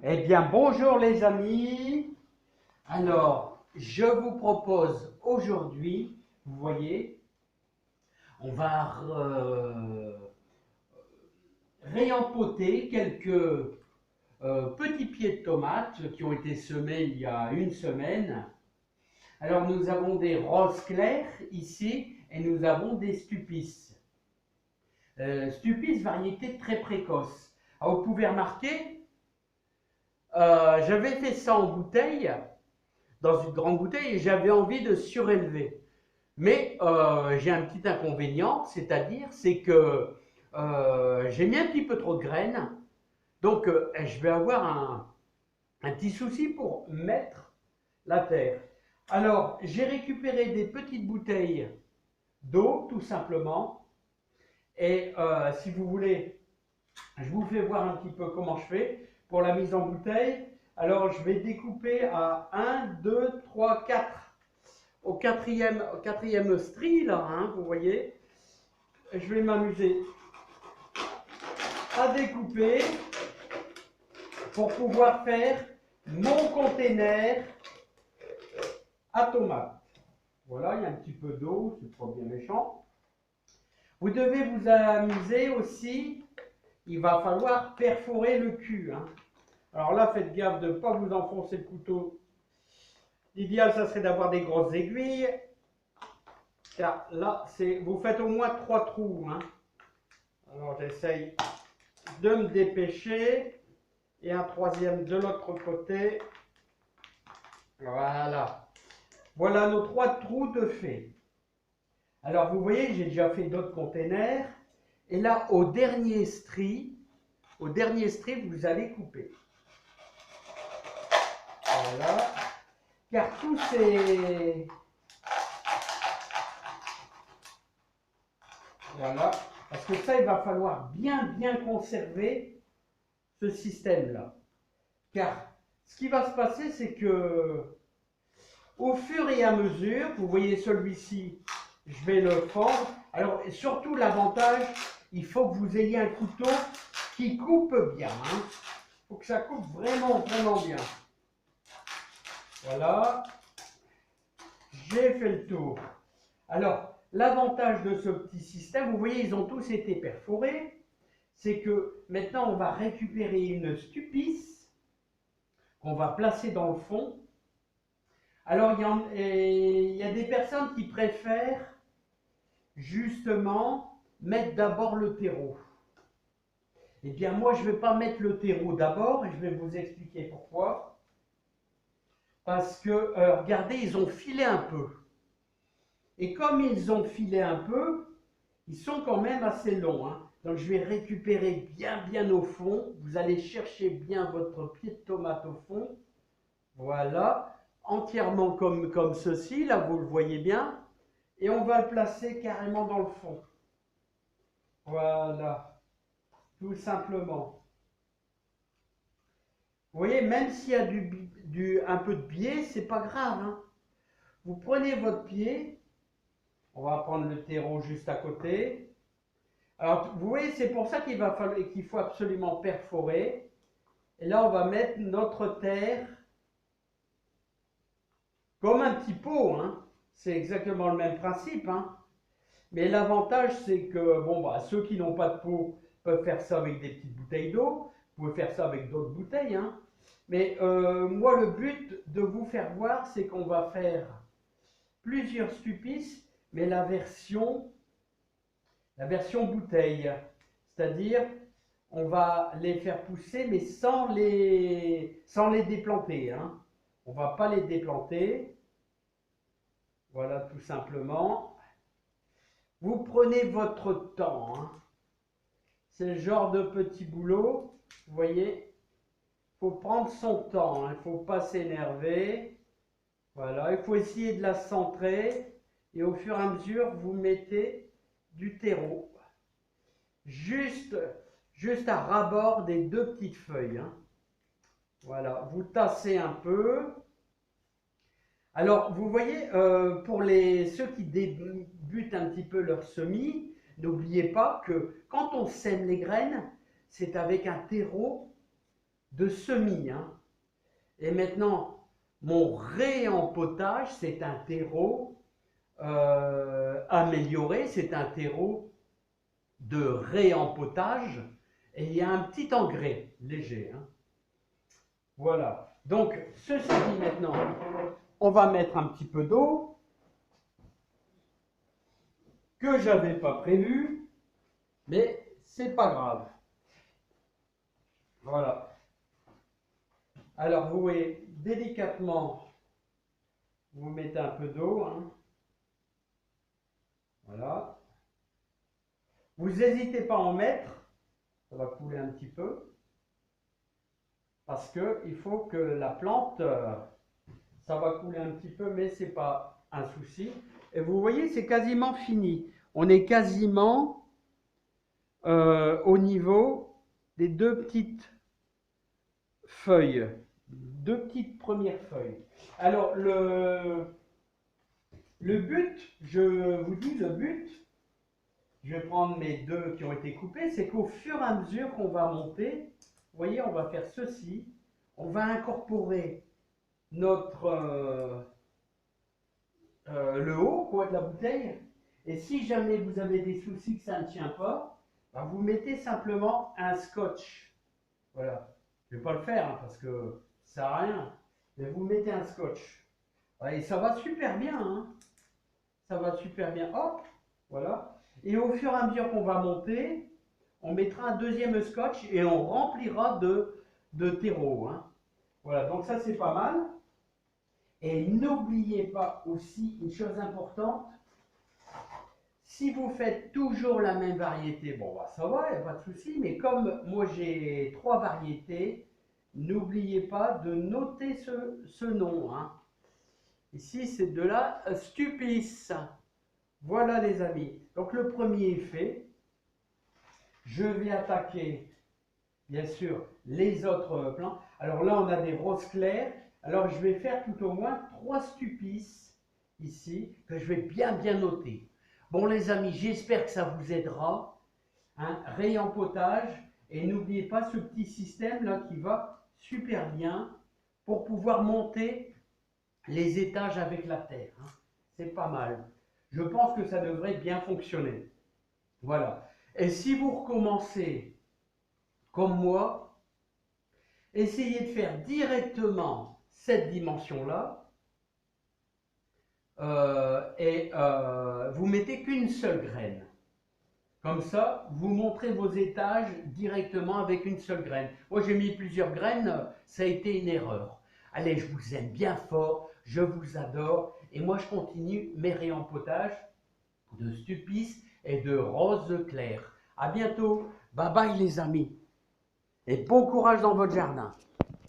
Eh bien, bonjour les amis. Alors, je vous propose aujourd'hui, vous voyez, on va réempoter quelques petits pieds de tomates qui ont été semés il y a une semaine. Alors, nous avons des roses claires ici et nous avons des stupis. Stupis, variété très précoce. Alors, vous pouvez remarquer, j'avais fait ça en bouteille, dans une grande bouteille, et j'avais envie de surélever. Mais j'ai un petit inconvénient, c'est que j'ai mis un petit peu trop de graines, donc je vais avoir un petit souci pour mettre la terre. Alors, j'ai récupéré des petites bouteilles d'eau, tout simplement, et si vous voulez, je vous fais voir un petit peu comment je fais pour la mise en bouteille. Alors, je vais découper à 1, 2, 3, 4. Au quatrième stri, là, hein, vous voyez, je vais m'amuser à découper pour pouvoir faire mon container à tomates. Voilà, il y a un petit peu d'eau, c'est pas bien méchant. Vous devez vous amuser aussi, il va falloir perforer le cul. Hein. Alors là, faites gaffe de ne pas vous enfoncer le couteau. L'idéal, ça serait d'avoir des grosses aiguilles. Car là, vous faites au moins 3 trous. Hein. Alors j'essaye de me dépêcher. Et un troisième de l'autre côté. Voilà. Voilà nos 3 trous de fait. Alors vous voyez, j'ai déjà fait d'autres containers. Et là, au dernier stri, vous allez couper. Voilà. Car tous ces... Voilà. Parce que ça, il va falloir bien conserver ce système-là. Car ce qui va se passer, c'est que au fur et à mesure, vous voyez celui-ci, je vais le fendre. Alors, surtout l'avantage, il faut que vous ayez un couteau qui coupe bien. Hein. Il faut que ça coupe vraiment bien. Voilà. J'ai fait le tour. Alors, l'avantage de ce petit système, vous voyez, ils ont tous été perforés. C'est que maintenant, on va récupérer une stupis qu'on va placer dans le fond. Alors, il y a des personnes qui préfèrent justement mettre d'abord le terreau. Eh bien, moi, je ne vais pas mettre le terreau d'abord et je vais vous expliquer pourquoi. Parce que, regardez, ils ont filé un peu. Et comme ils ont filé un peu, ils sont quand même assez longs. Hein. Donc, je vais récupérer bien au fond. Vous allez chercher bien votre pied de tomate au fond. Voilà. Entièrement comme ceci. Là, vous le voyez bien. Et on va le placer carrément dans le fond. Voilà. Tout simplement. Vous voyez, même s'il y a un peu de biais, c'est pas grave. Hein. Vous prenez votre pied. On va prendre le terreau juste à côté. Alors, vous voyez, c'est pour ça qu'il faut absolument perforer. Et là, on va mettre notre terre comme un petit pot. Hein. C'est exactement le même principe. Hein. Mais l'avantage, c'est que bon, ceux qui n'ont pas de pot peuvent faire ça avec des petites bouteilles d'eau. Vous pouvez faire ça avec d'autres bouteilles. Hein. Mais moi, le but de vous faire voir, c'est qu'on va faire plusieurs stupis, mais la version bouteille. C'est-à-dire, on va les faire pousser, mais sans les déplanter. Hein. On ne va pas les déplanter. Voilà, tout simplement. Vous prenez votre temps. Hein. C'est le genre de petit boulot. Vous voyez, il faut prendre son temps. Hein. Il ne faut pas s'énerver. Voilà, il faut essayer de la centrer. Et au fur et à mesure, vous mettez du terreau. Juste à ras-bord des 2 petites feuilles. Hein. Voilà, vous tassez un peu. Alors, vous voyez, pour ceux qui débutent un petit peu leur semis, n'oubliez pas que quand on sème les graines, c'est avec un terreau de semis, hein. Et maintenant, mon réempotage, c'est un terreau amélioré, c'est un terreau de réempotage. Et il y a un petit engrais léger, hein. Voilà. Donc, ceci dit maintenant, on va mettre un petit peu d'eau que j'avais pas prévu, mais c'est pas grave. Voilà. Alors, vous voyez, délicatement, vous mettez un peu d'eau, hein. Voilà. Vous n'hésitez pas à en mettre, ça va couler un petit peu, parce que il faut que la plante, ça va couler un petit peu, mais c'est pas un souci. Et vous voyez, c'est quasiment fini. On est quasiment au niveau des deux petites feuilles, deux petites premières feuilles. Alors le but, je vous dis le but, je vais prendre mes deux qui ont été coupés, c'est qu'au fur et à mesure qu'on va monter, vous voyez, on va faire ceci, on va incorporer notre le haut quoi, de la bouteille. Et si jamais vous avez des soucis que ça ne tient pas, ben vous mettez simplement un scotch. Voilà. Je ne vais pas le faire hein, parce que ça sert à rien. Mais vous mettez un scotch. Et ça va super bien. Hein. Ça va super bien. Hop, voilà. Et au fur et à mesure qu'on va monter, on mettra un deuxième scotch et on remplira de terreau. Hein. Voilà, donc ça c'est pas mal. Et n'oubliez pas aussi une chose importante, si vous faites toujours la même variété, bon bah ça va, il n'y a pas de souci, mais comme moi j'ai 3 variétés, n'oubliez pas de noter ce nom. Hein. Ici c'est de la Stupis. Voilà les amis, donc le premier est fait. Je vais attaquer bien sûr les autres plants. Alors là on a des roses claires, alors je vais faire tout au moins 3 Stupis ici, que je vais bien noter. Bon les amis, j'espère que ça vous aidera. Hein, réempotage. Et n'oubliez pas ce petit système là qui va super bien pour pouvoir monter les étages avec la terre. Hein. C'est pas mal. Je pense que ça devrait bien fonctionner. Voilà. Et si vous recommencez comme moi, essayez de faire directement cette dimension-là. Vous mettez qu'une seule graine. Comme ça, vous montrez vos étages directement avec une seule graine. Moi, j'ai mis plusieurs graines, ça a été une erreur. Allez, je vous aime bien fort, je vous adore, et moi, je continue mes réempotages de Stupis et de roses claires. À bientôt, bye bye les amis, et bon courage dans votre jardin.